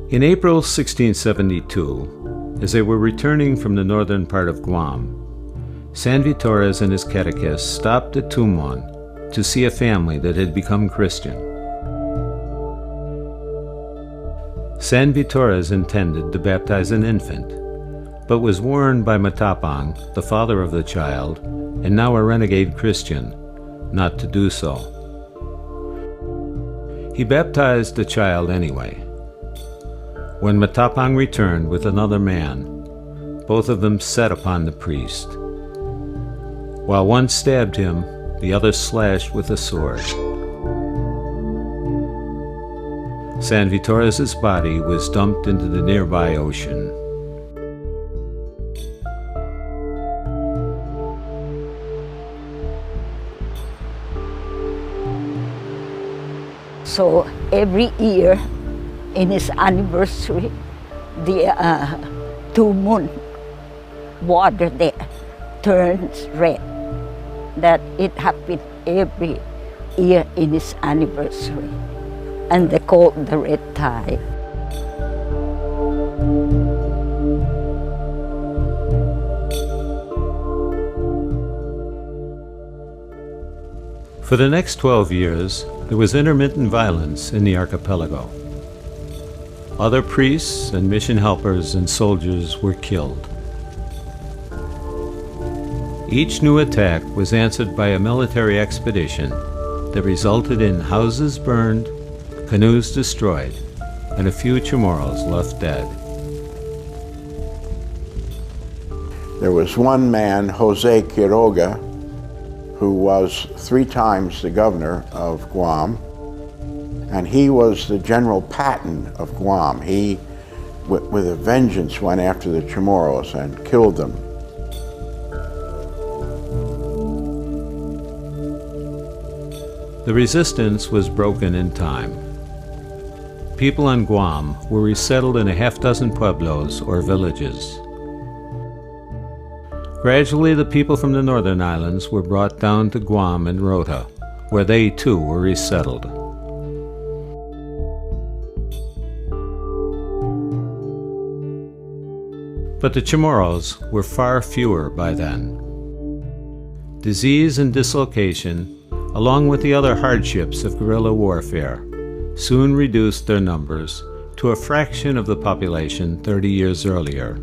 In April 1672, as they were returning from the northern part of Guam, San Vitores and his catechist stopped at Tumon to see a family that had become Christian. San Vitores intended to baptize an infant, but was warned by Matapang, the father of the child, and now a renegade Christian, not to do so. He baptized the child anyway. When Matapang returned with another man, both of them set upon the priest. While one stabbed him, the other slashed with a sword. San Vitores' body was dumped into the nearby ocean. So every year, in his anniversary, the Tumon water there turns red. That it happened every year in his anniversary, and they call it the red tide. For the next 12 years, there was intermittent violence in the archipelago. Other priests and mission helpers and soldiers were killed. Each new attack was answered by a military expedition that resulted in houses burned, canoes destroyed, and a few Chamorros left dead. There was one man, Jose Quiroga, who was 3 times the governor of Guam, and he was the General Patton of Guam. He, with a vengeance, went after the Chamorros and killed them. The resistance was broken in time. People on Guam were resettled in a half-dozen pueblos or villages. Gradually, the people from the northern islands were brought down to Guam and Rota, where they too were resettled. But the Chamorros were far fewer by then. Disease and dislocation, along with the other hardships of guerrilla warfare, soon reduced their numbers to a fraction of the population 30 years earlier.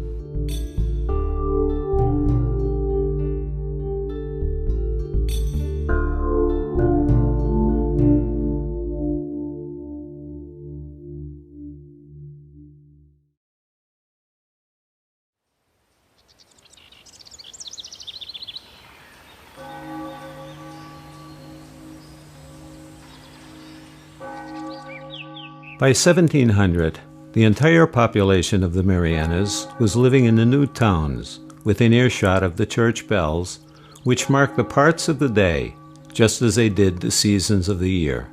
By 1700, the entire population of the Marianas was living in the new towns, within earshot of the church bells, which marked the parts of the day, just as they did the seasons of the year.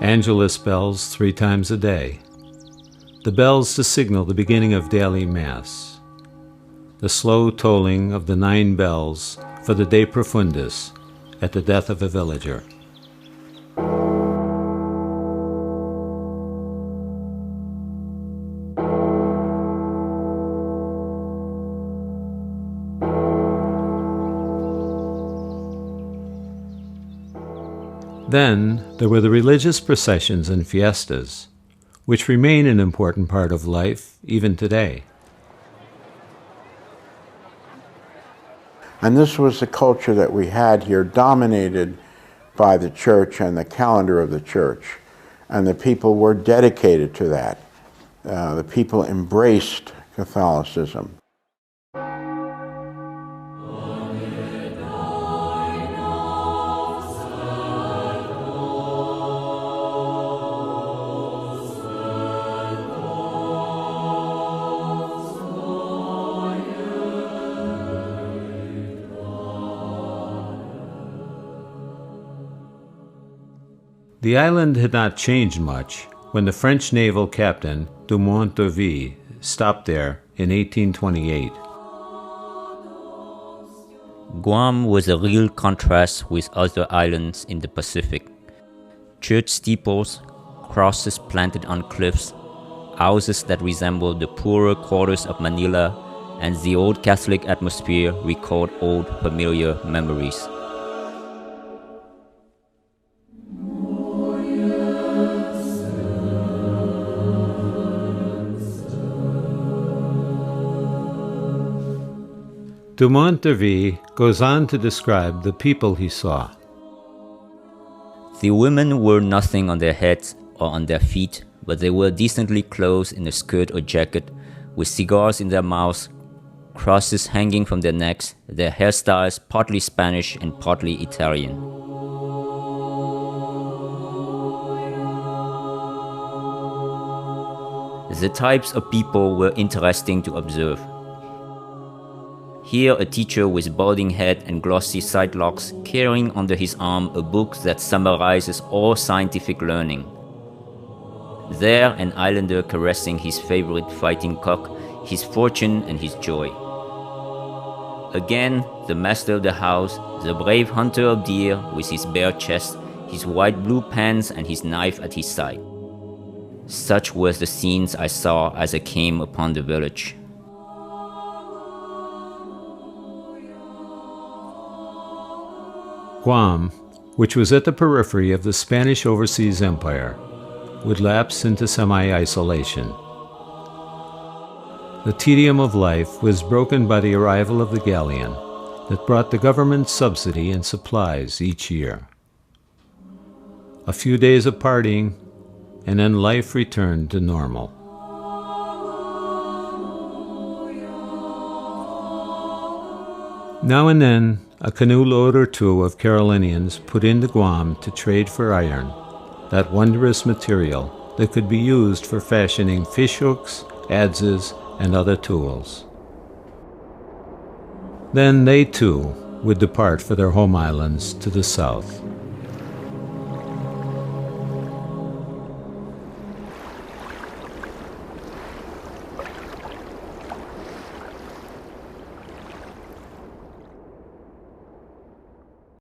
Angelus bells 3 times a day. The bells to signal the beginning of daily Mass. The slow tolling of the 9 bells for the De Profundis at the death of a villager. Then there were the religious processions and fiestas, which remain an important part of life even today. And this was the culture that we had here, dominated by the church and the calendar of the church. And the people were dedicated to that. The people embraced Catholicism. The island had not changed much when the French naval captain Dumont d'Urville stopped there in 1828. Guam was a real contrast with other islands in the Pacific. Church steeples, crosses planted on cliffs, houses that resemble the poorer quarters of Manila, and the old Catholic atmosphere recalled old familiar memories. Dumont d'Urville goes on to describe the people he saw. The women wore nothing on their heads or on their feet, but they were decently clothed in a skirt or jacket, with cigars in their mouths, crosses hanging from their necks, their hairstyles partly Spanish and partly Italian. The types of people were interesting to observe. Here a teacher with balding head and glossy side locks carrying under his arm a book that summarizes all scientific learning. There an islander caressing his favorite fighting cock, his fortune and his joy. Again the master of the house, the brave hunter of deer with his bare chest, his white blue pants and his knife at his side. Such were the scenes I saw as I came upon the village. Guam, which was at the periphery of the Spanish Overseas Empire, would lapse into semi-isolation. The tedium of life was broken by the arrival of the galleon that brought the government subsidy and supplies each year. A few days of partying, and then life returned to normal. Now and then, a canoe load or two of Carolinians put into Guam to trade for iron, that wondrous material that could be used for fashioning fishhooks, adzes, and other tools. Then they too would depart for their home islands to the south.